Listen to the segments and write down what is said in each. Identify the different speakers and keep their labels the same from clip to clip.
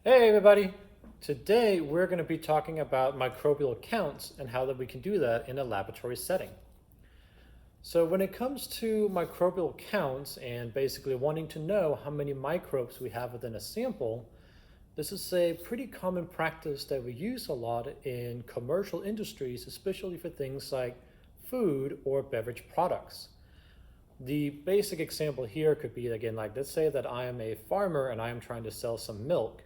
Speaker 1: Hey everybody! Today we're going to be talking about microbial counts and how that we can do that in a laboratory setting. So when it comes to microbial counts and basically wanting to know how many microbes we have within a sample, this is a pretty common practice that we use a lot in commercial industries, especially for things like food or beverage products. The basic example here could be, again, like let's say that I am a farmer and I am trying to sell some milk.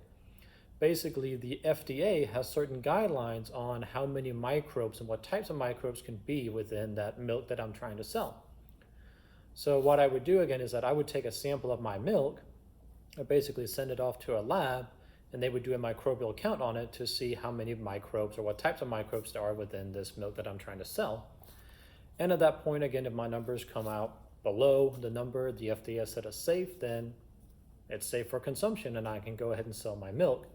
Speaker 1: Basically, the FDA has certain guidelines on how many microbes and what types of microbes can be within that milk that I'm trying to sell. So what I would do again is that I would take a sample of my milk and basically send it off to a lab, and they would do a microbial count on it to see how many microbes or what types of microbes there are within this milk that I'm trying to sell. And at that point, again, if my numbers come out below the number the FDA has set as safe, then it's safe for consumption and I can go ahead and sell my milk.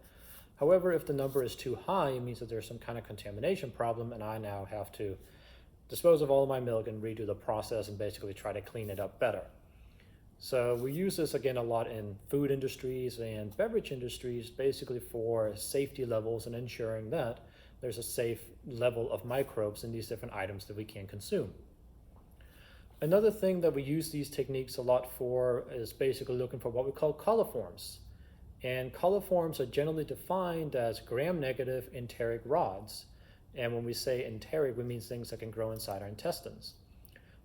Speaker 1: However, if the number is too high, it means that there's some kind of contamination problem and I now have to dispose of all of my milk and redo the process and basically try to clean it up better. So we use this again a lot in food industries and beverage industries, basically for safety levels and ensuring that there's a safe level of microbes in these different items that we can consume. Another thing that we use these techniques a lot for is basically looking for what we call coliforms. And coliforms are generally defined as gram-negative enteric rods. And when we say enteric, we mean things that can grow inside our intestines.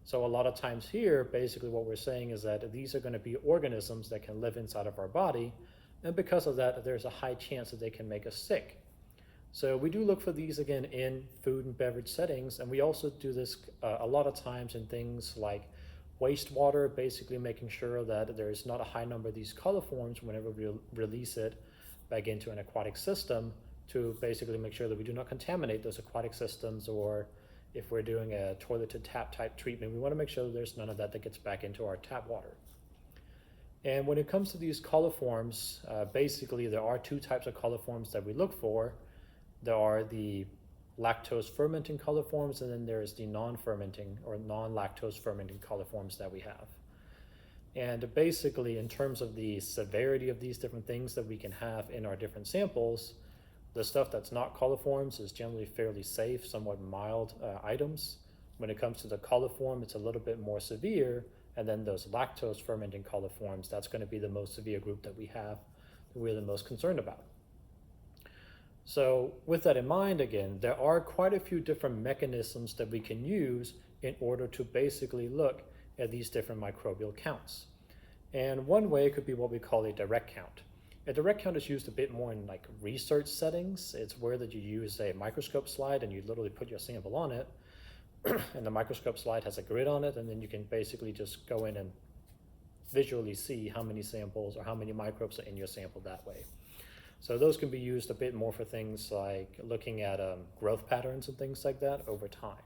Speaker 1: So a lot of times here, basically what we're saying is that these are going to be organisms that can live inside of our body. And because of that, there's a high chance that they can make us sick. So we do look for these again in food and beverage settings. And we also do this a lot of times in things like wastewater, basically making sure that there's not a high number of these coliforms whenever we release it back into an aquatic system, to basically make sure that we do not contaminate those aquatic systems, or if we're doing a toilet to tap type treatment, we want to make sure that there's none of that gets back into our tap water. And when it comes to these coliforms, basically there are two types of coliforms that we look for. There are the lactose fermenting coliforms, and then there's the non-fermenting or non-lactose fermenting coliforms that we have. And basically, in terms of the severity of these different things that we can have in our different samples, the stuff that's not coliforms is generally fairly safe, somewhat mild items. When it comes to the coliform, it's a little bit more severe, and then those lactose fermenting coliforms, that's going to be the most severe group that we have, that we're the most concerned about. So with that in mind, again, there are quite a few different mechanisms that we can use in order to basically look at these different microbial counts. And one way could be what we call a direct count. A direct count is used a bit more in like research settings. It's where that you use a microscope slide and you literally put your sample on it, and the microscope slide has a grid on it, and then you can basically just go in and visually see how many samples or how many microbes are in your sample that way. So those can be used a bit more for things like looking at growth patterns and things like that over time.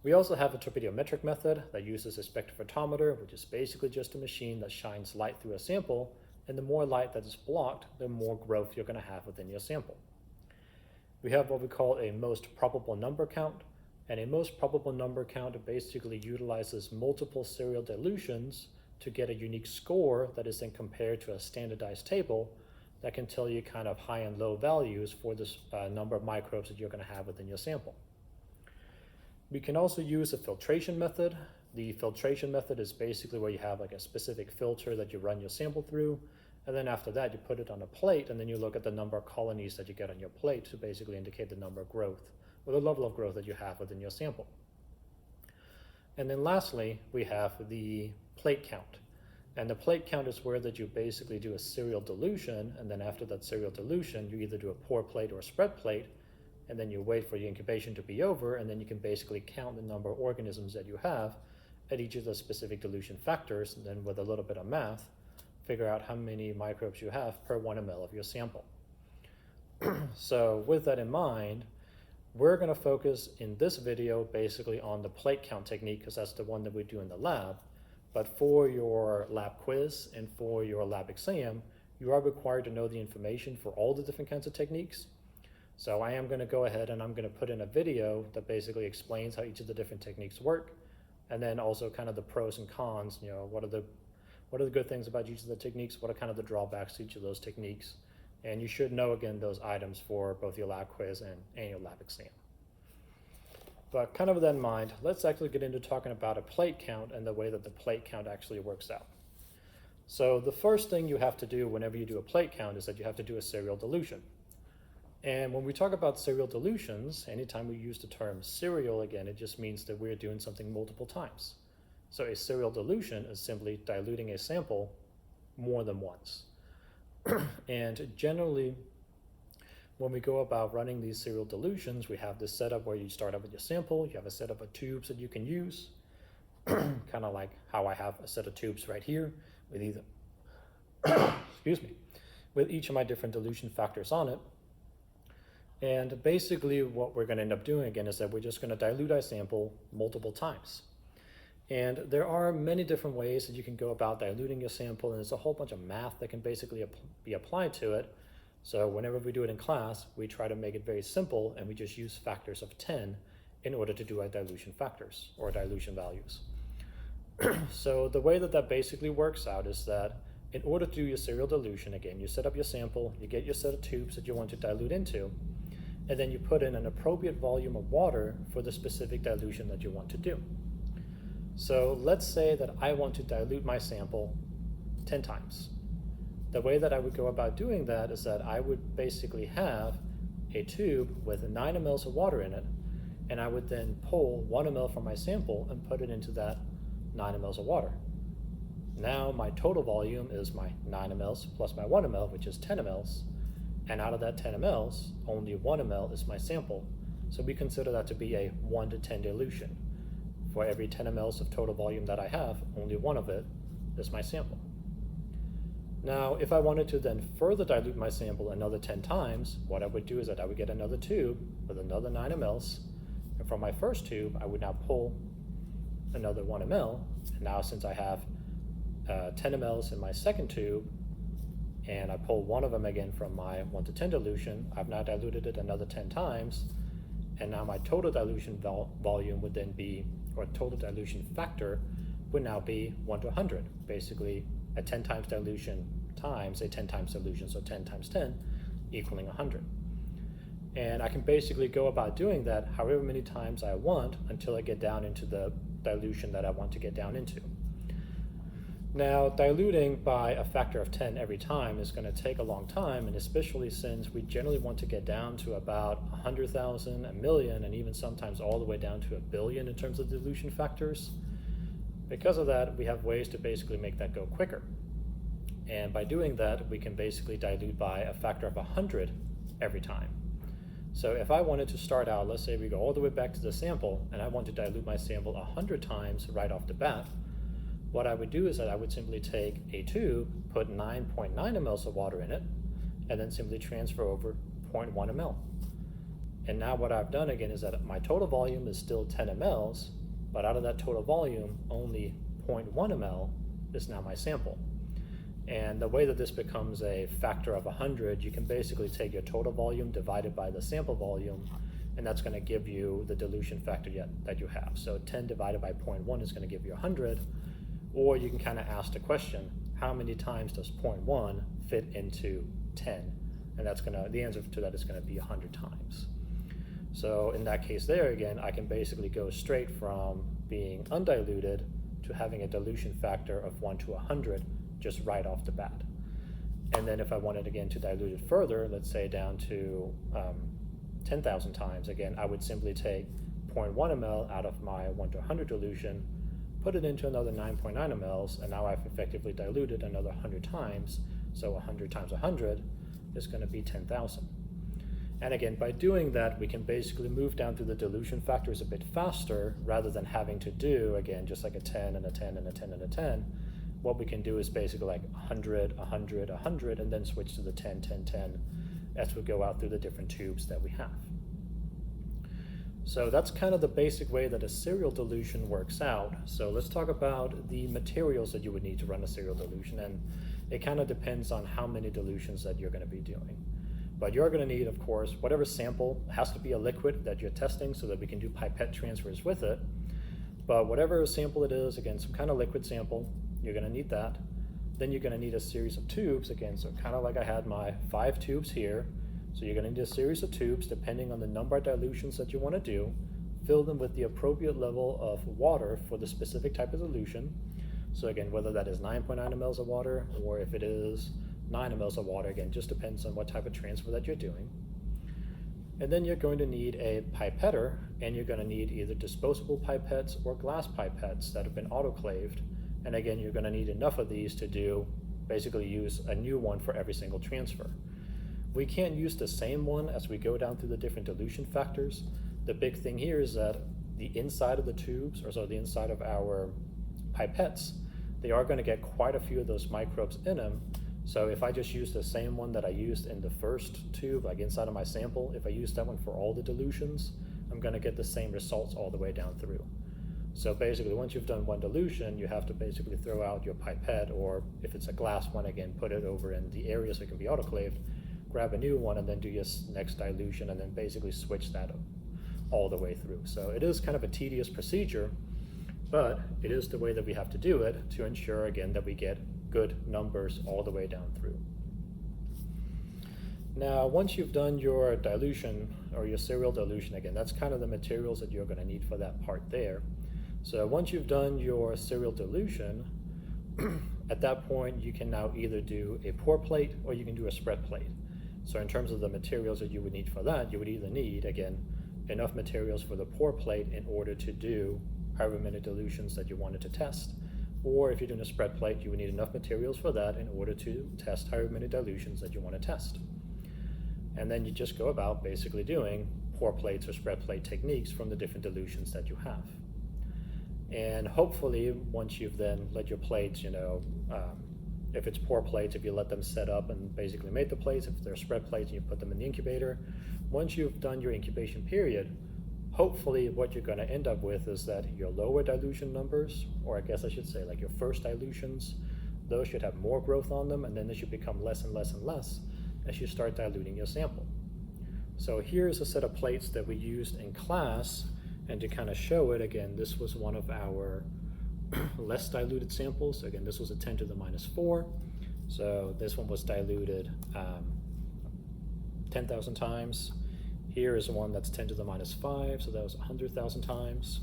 Speaker 1: We also have a turbidimetric method that uses a spectrophotometer, which is basically just a machine that shines light through a sample, and the more light that is blocked, the more growth you're going to have within your sample. We have what we call a most probable number count, and a most probable number count basically utilizes multiple serial dilutions to get a unique score that is then compared to a standardized table that can tell you kind of high and low values for this number of microbes that you're going to have within your sample. We can also use a filtration method. The filtration method is basically where you have like a specific filter that you run your sample through, and then after that you put it on a plate, and then you look at the number of colonies that you get on your plate to basically indicate the number of growth or the level of growth that you have within your sample. And then lastly, we have the plate count. And the plate count is where that you basically do a serial dilution, and then after that serial dilution, you either do a pour plate or a spread plate, and then you wait for your incubation to be over, and then you can basically count the number of organisms that you have at each of the specific dilution factors, and then with a little bit of math, figure out how many microbes you have per 1 ml of your sample. So with that in mind, we're going to focus in this video basically on the plate count technique, because that's the one that we do in the lab. But for your lab quiz and for your lab exam, you are required to know the information for all the different kinds of techniques. So I am going to go ahead and I'm going to put in a video that basically explains how each of the different techniques work, and then also kind of the pros and cons, what are the good things about each of the techniques, what are kind of the drawbacks to each of those techniques, And you should know, again, those items for both your lab quiz and your lab exam. But kind of with that in mind, let's actually get into talking about a plate count and the way that the plate count actually works out. So the first thing you have to do whenever you do a plate count is that you have to do a serial dilution. And when we talk about serial dilutions, anytime we use the term serial, again, it just means that we're doing something multiple times. So a serial dilution is simply diluting a sample more than once. And generally, when we go about running these serial dilutions, we have this setup where you start out with your sample, you have a setup of tubes that you can use, kind of like how I have a set of tubes right here with either, excuse me, with each of my different dilution factors on it. And basically what we're going to end up doing again is that we're just going to dilute our sample multiple times. And there are many different ways that you can go about diluting your sample, and there's a whole bunch of math that can basically be applied to it. So whenever we do it in class, we try to make it very simple, and we just use factors of 10 in order to do our dilution factors or dilution values. So the way that that basically works out is that in order to do your serial dilution, again, you set up your sample, you get your set of tubes that you want to dilute into, and then you put in an appropriate volume of water for the specific dilution that you want to do. So let's say that I want to dilute my sample 10 times. The way that I would go about doing that is that I would basically have a tube with 9 mLs of water in it, and I would then pull 1 ml from my sample and put it into that 9 mLs of water. Now my total volume is my 9 mLs plus my 1 ml, which is 10 mLs, and out of that 10 mLs, only 1 ml is my sample. So we consider that to be a 1 to 10 dilution. For every 10 mLs of total volume that I have, only one of it is my sample. Now, if I wanted to then further dilute my sample another 10 times, what I would do is that I would get another tube with another 9 mLs, and from my first tube, I would now pull another 1 ml, and now since I have 10 mLs in my second tube, and I pull one of them again from my 1 to 10 dilution, I've now diluted it another 10 times, and now my total dilution volume would then be, or total dilution factor would now be 1 to 100, basically a 10 times dilution times a 10 times dilution, so 10 times 10 equaling 100. And I can basically go about doing that however many times I want until I get down into the dilution that I want to get down into. Now, diluting by a factor of 10 every time is going to take a long time, and especially since we generally want to get down to about 100,000, a million, and even sometimes all the way down to 1 billion in terms of dilution factors. Because of that, we have ways to basically make that go quicker. And by doing that, we can basically dilute by a factor of 100 every time. So if I wanted to start out, let's say we go all the way back to the sample, and I want to dilute my sample 100 times right off the bat, what I would do is that I would simply take a tube, put 9.9 mLs of water in it, and then simply transfer over 0.1 ml. And now what I've done again is that my total volume is still 10 mLs, but out of that total volume, only 0.1 ml is now my sample. And the way that this becomes a factor of 100, you can basically take your total volume divided by the sample volume, and that's going to give you the dilution factor that you have. So 10 divided by 0.1 is going to give you 100, or you can kind of ask the question, how many times does 0.1 fit into 10? And that's the answer to that is going to be 100 times. So in that case there, again, I can basically go straight from being undiluted to having a dilution factor of 1 to 100 just right off the bat. And then if I wanted again to dilute it further, let's say down to 10,000 times, again, I would simply take 0.1 ml out of my 1 to 100 dilution, put it into another 9.9 mLs, and now I've effectively diluted another 100 times. So 100 times 100 is going to be 10,000. And again, by doing that, we can basically move down through the dilution factors a bit faster rather than having to do, again, just like a 10 and a 10 and a 10 and a 10. What we can do is basically like 100, 100, 100, and then switch to the 10, 10, 10 as we go out through the different tubes that we have. So that's kind of the basic way that a serial dilution works out. So let's talk about the materials that you would need to run a serial dilution, and it kind of depends on how many dilutions that you're going to be doing. But you're going to need, of course, whatever sample has to be a liquid that you're testing so that we can do pipette transfers with it. But whatever sample it is, again, some kind of liquid sample, you're going to need that. Then you're going to need a series of tubes again, so kind of like I had my 5 tubes here. So you're going to need a series of tubes depending on the number of dilutions that you want to do. Fill them with the appropriate level of water for the specific type of dilution. So again, whether that is 9.9 mLs of water or if it is 9 mLs of water, again, just depends on what type of transfer that you're doing. And then you're going to need a pipetter, and you're going to need either disposable pipettes or glass pipettes that have been autoclaved. And again, you're going to need enough of these to basically use a new one for every single transfer. We can't use the same one as we go down through the different dilution factors. The big thing here is that the inside of the tubes, or so the inside of our pipettes, they are going to get quite a few of those microbes in them. So if I just use the same one that I used in the first tube, like inside of my sample, if I use that one for all the dilutions, I'm going to get the same results all the way down through. So basically, once you've done one dilution, you have to basically throw out your pipette, or if it's a glass one, again, put it over in the area so it can be autoclaved, grab a new one, and then do your next dilution, and then basically switch that all the way through. So it is kind of a tedious procedure, but it is the way that we have to do it to ensure, again, that we get good numbers all the way down through. Now, once you've done your dilution or your serial dilution, again, that's kind of the materials that you're going to need for that part there. So once you've done your serial dilution, at that point, you can now either do a pour plate or you can do a spread plate. So in terms of the materials that you would need for that, you would either need, again, enough materials for the pour plate in order to do however many dilutions that you wanted to test. Or if you're doing a spread plate, you would need enough materials for that in order to test however many dilutions that you want to test. And then you just go about basically doing pour plates or spread plate techniques from the different dilutions that you have. And hopefully, once you've then let your plates, if it's pour plates, if you let them set up and basically make the plates, if they're spread plates and you put them in the incubator, once you've done your incubation period, hopefully what you're going to end up with is that your lower dilution numbers, or I guess I should say like your first dilutions, those should have more growth on them, and then they should become less and less and less as you start diluting your sample. So here's a set of plates that we used in class, and to kind of show it, again, this was one of our less diluted samples. Again, this was a 10 to the minus 4. So this one was diluted 10,000 times. Here is one that's 10 to the minus 5, so that was 100,000 times.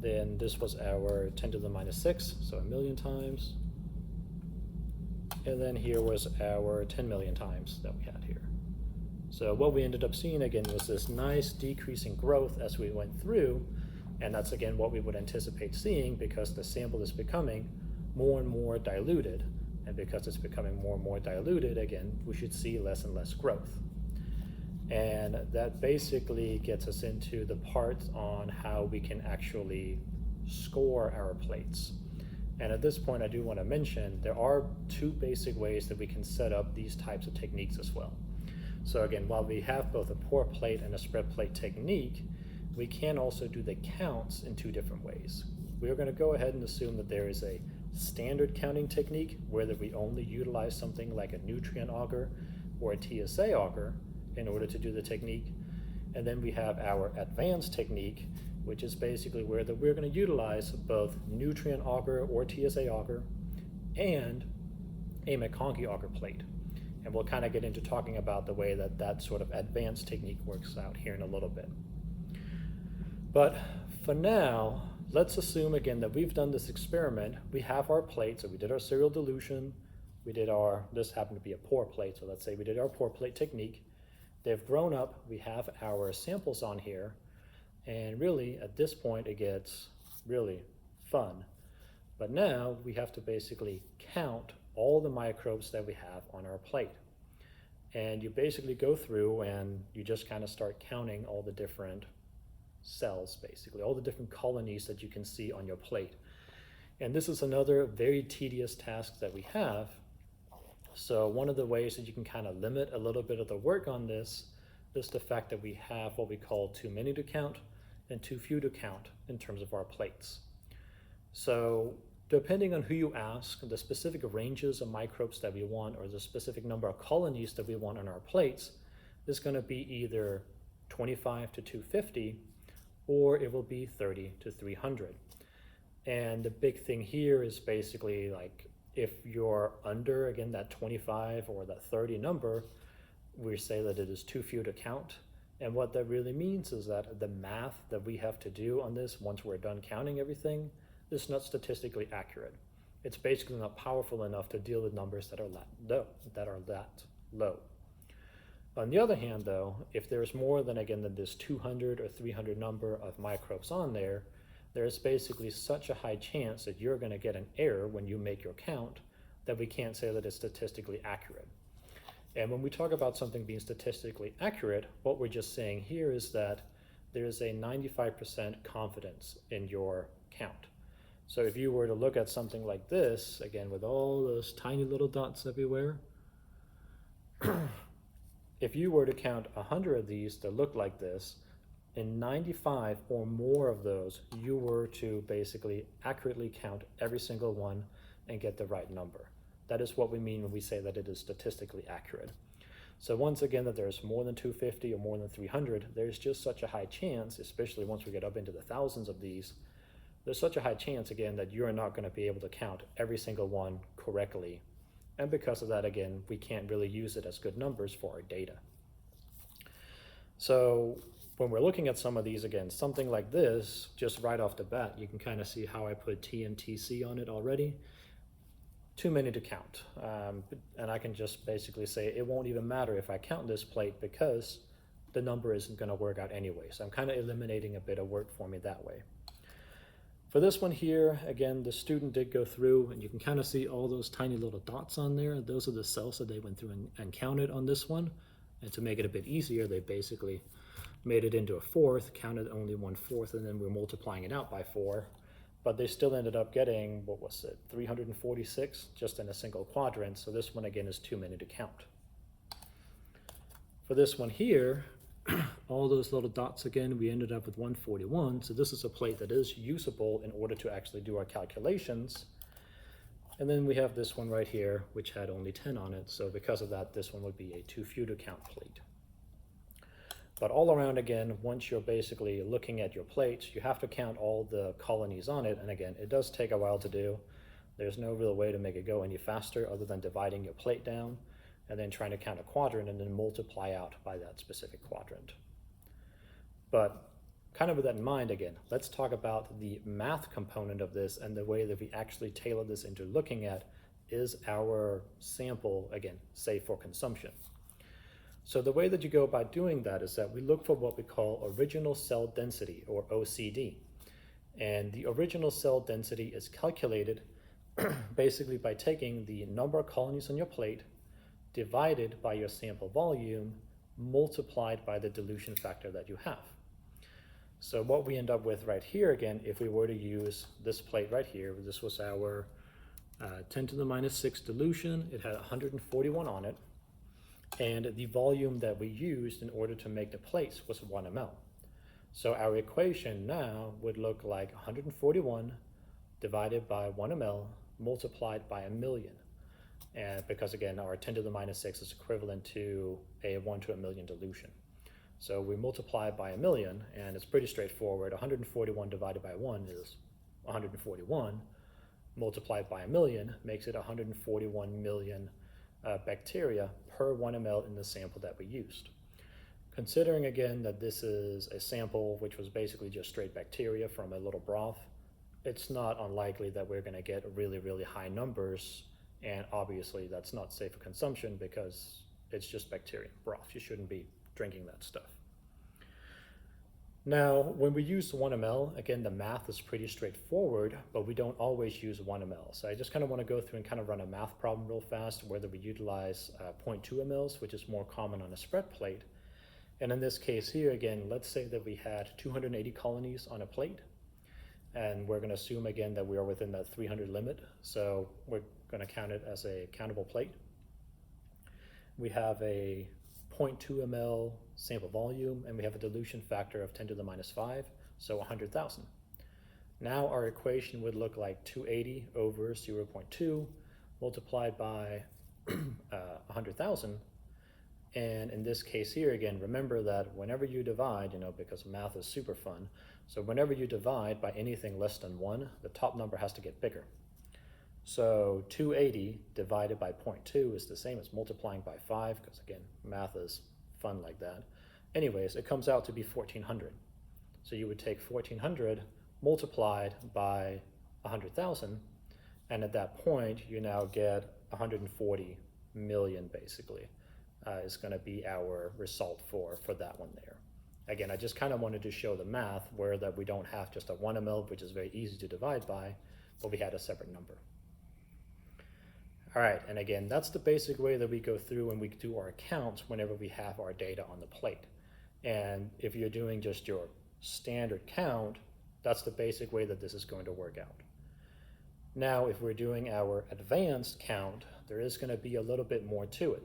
Speaker 1: Then this was our 10 to the minus 6, so 1,000,000 times. And then here was our 10 million times that we had here. So what we ended up seeing, again, was this nice decreasing growth as we went through, and that's, again, what we would anticipate seeing because the sample is becoming more and more diluted. And because it's becoming more and more diluted, again, we should see less and less growth. And that basically gets us into the part on how we can actually score our plates. And at this point, I do want to mention there are 2 basic ways that we can set up these types of techniques as well. So again, while we have both a pour plate and a spread plate technique, we can also do the counts in 2 different ways. We are going to go ahead and assume that there is a standard counting technique where we only utilize something like a nutrient auger or a TSA auger in order to do the technique. And then we have our advanced technique, which is basically where we're going to utilize both nutrient auger or TSA auger and a McConkey auger plate. And we'll kind of get into talking about the way that sort of advanced technique works out here in a little bit. But for now, let's assume again that we've done this experiment. We have our plate, so we did our serial dilution. This happened to be a pour plate, so let's say we did our pour plate technique. They've grown up, we have our samples on here, and really at this point it gets really fun. But now we have to basically count all the microbes that we have on our plate. And you basically go through and you just kind of start counting all the different cells, basically, all the different colonies that you can see on your plate. And this is another very tedious task that we have. So one of the ways that you can kind of limit a little bit of the work on this is the fact that we have what we call too many to count and too few to count in terms of our plates. So depending on who you ask, the specific ranges of microbes that we want or the specific number of colonies that we want on our plates is going to be either 25 to 250 or it will be 30 to 300. And the big thing here is basically like If you're under, again, that 25 or that 30 number, we say that it is too few to count. And what that really means is that the math that we have to do on this once we're done counting everything is not statistically accurate. It's basically not powerful enough to deal with numbers that are that low. On the other hand, though, if there's more than, again, than this 200 or 300 number of microbes on there, there's basically such a high chance that you're going to get an error when you make your count that we can't say that it's statistically accurate. And when we talk about something being statistically accurate, what we're just saying here is that there's a 95% confidence in your count. So if you were to look at something like this, again, with all those tiny little dots everywhere, if you were to count 100 of these that look like this, in 95 or more of those, you were to basically accurately count every single one and get the right number. That is what we mean when we say that it is statistically accurate. So once again, that there's more than 250 or more than 300, there's just such a high chance, especially once we get up into the thousands of these, there's such a high chance, again, that you're not going to be able to count every single one correctly. And because of that, again, we can't really use it as good numbers for our data. So when we're looking at some of these, again, something like this, just right off the bat, you can kind of see how I put T and TC on it already. Too many to count. And I can just basically say it won't even matter if I count this plate because the number isn't going to work out anyway. So I'm kind of eliminating a bit of work for me that way. For this one here, again, the student did go through, and you can kind of see all those tiny little dots on there. Those are the cells that they went through and counted on this one. And to make it a bit easier, they basically made it into a fourth, counted only 1/4, and then we're multiplying it out by 4. But they still ended up getting, what was it, 346 just in a single quadrant. So this one, again, is too many to count. For this one here, all those little dots again, we ended up with 141. So this is a plate that is usable in order to actually do our calculations. And then we have this one right here, which had only 10 on it. So because of that, this one would be a too few to count plate. But all around, again, once you're basically looking at your plates, you have to count all the colonies on it. And again, it does take a while to do. There's no real way to make it go any faster other than dividing your plate down and then trying to count a quadrant and then multiply out by that specific quadrant. But kind of with that in mind, again, let's talk about the math component of this, and the way that we actually tailor this into looking at is our sample, again, safe for consumption. So the way that you go about doing that is that we look for what we call original cell density, or OCD. And the original cell density is calculated basically by taking the number of colonies on your plate divided by your sample volume multiplied by the dilution factor that you have. So what we end up with right here, again, if we were to use this plate right here, this was our 10 to the minus 6 dilution. It had 141 on it. And the volume that we used in order to make the plates was 1 ml. So our equation now would look like 141 divided by 1 ml multiplied by 1,000,000. And because, again, our 10 to the minus 6 is equivalent to a 1 to 1,000,000 dilution. So we multiply by 1,000,000, and it's pretty straightforward. 141 divided by 1 is 141. Multiplied by 1,000,000 makes it 141 million bacteria per 1 ml in the sample that we used. Considering, again, that this is a sample which was basically just straight bacteria from a little broth, it's not unlikely that we're going to get really, really high numbers. And obviously that's not safe for consumption because it's just bacteria broth. You shouldn't be drinking that stuff. Now, when we use 1 ml, again, the math is pretty straightforward, but we don't always use 1 ml. So I just kind of want to go through and kind of run a math problem real fast, whether we utilize 0.2 mLs, which is more common on a spread plate. And in this case here, again, let's say that we had 280 colonies on a plate. And we're going to assume, again, that we are within that 300 limit. So we're going to count it as a countable plate. We have a 0.2 ml sample volume, and we have a dilution factor of 10 to the minus 5, so 100,000. Now our equation would look like 280 over 0.2 multiplied by 100,000. And in this case here, again, remember that whenever you divide, because math is super fun, so whenever you divide by anything less than 1, the top number has to get bigger. So 280 divided by 0.2 is the same as multiplying by 5, because again, math is fun like that. Anyways, it comes out to be 1400. So you would take 1400 multiplied by 100,000, and at that point, you now get 140 million basically is going to be our result for that one there. Again, I just kind of wanted to show the math where that we don't have just a 1 ml, which is very easy to divide by, but we had a separate number. All right, and again, that's the basic way that we go through and we do our counts whenever we have our data on the plate. And if you're doing just your standard count, that's the basic way that this is going to work out. Now, if we're doing our advanced count, there is going to be a little bit more to it.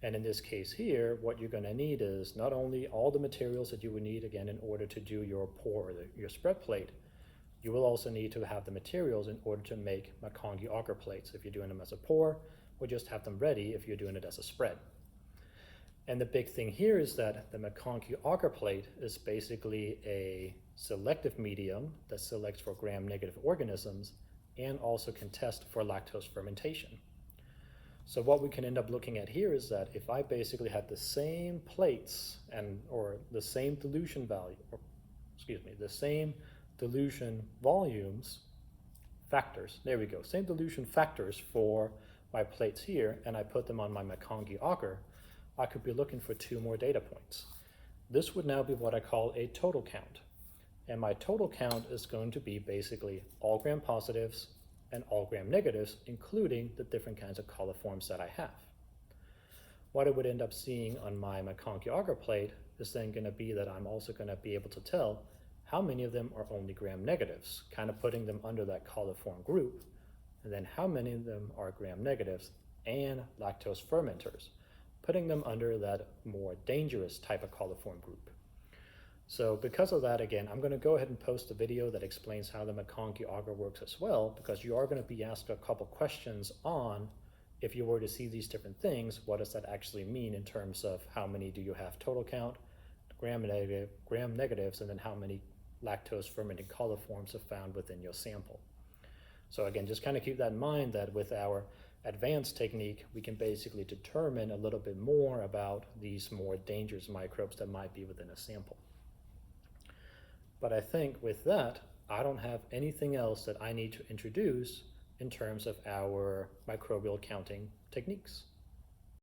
Speaker 1: And in this case here, what you're going to need is not only all the materials that you would need, again, in order to do your pour or your spread plate, you will also need to have the materials in order to make McConkey auger plates if you're doing them as a pour, or just have them ready if you're doing it as a spread. And the big thing here is that the McConkey auger plate is basically a selective medium that selects for gram-negative organisms and also can test for lactose fermentation. So what we can end up looking at here is that if I basically had the same plates or the same dilution value, or excuse me, the same dilution volumes, factors, there we go, same dilution factors for my plates here, and I put them on my McConkey auger, I could be looking for 2 more data points. This would now be what I call a total count. And my total count is going to be basically all gram positives and all gram negatives, including the different kinds of coliforms that I have. What I would end up seeing on my McConkey auger plate is then going to be that I'm also going to be able to tell how many of them are only gram negatives, kind of putting them under that coliform group, and then how many of them are gram negatives and lactose fermenters, putting them under that more dangerous type of coliform group. So because of that, again, I'm going to go ahead and post a video that explains how the McConkey auger works as well, because you are going to be asked a couple questions on, if you were to see these different things, what does that actually mean in terms of how many do you have total count, gram negatives, and then how many lactose fermenting coliforms are found within your sample. So again, just kind of keep that in mind that with our advanced technique, we can basically determine a little bit more about these more dangerous microbes that might be within a sample. But I think with that, I don't have anything else that I need to introduce in terms of our microbial counting techniques.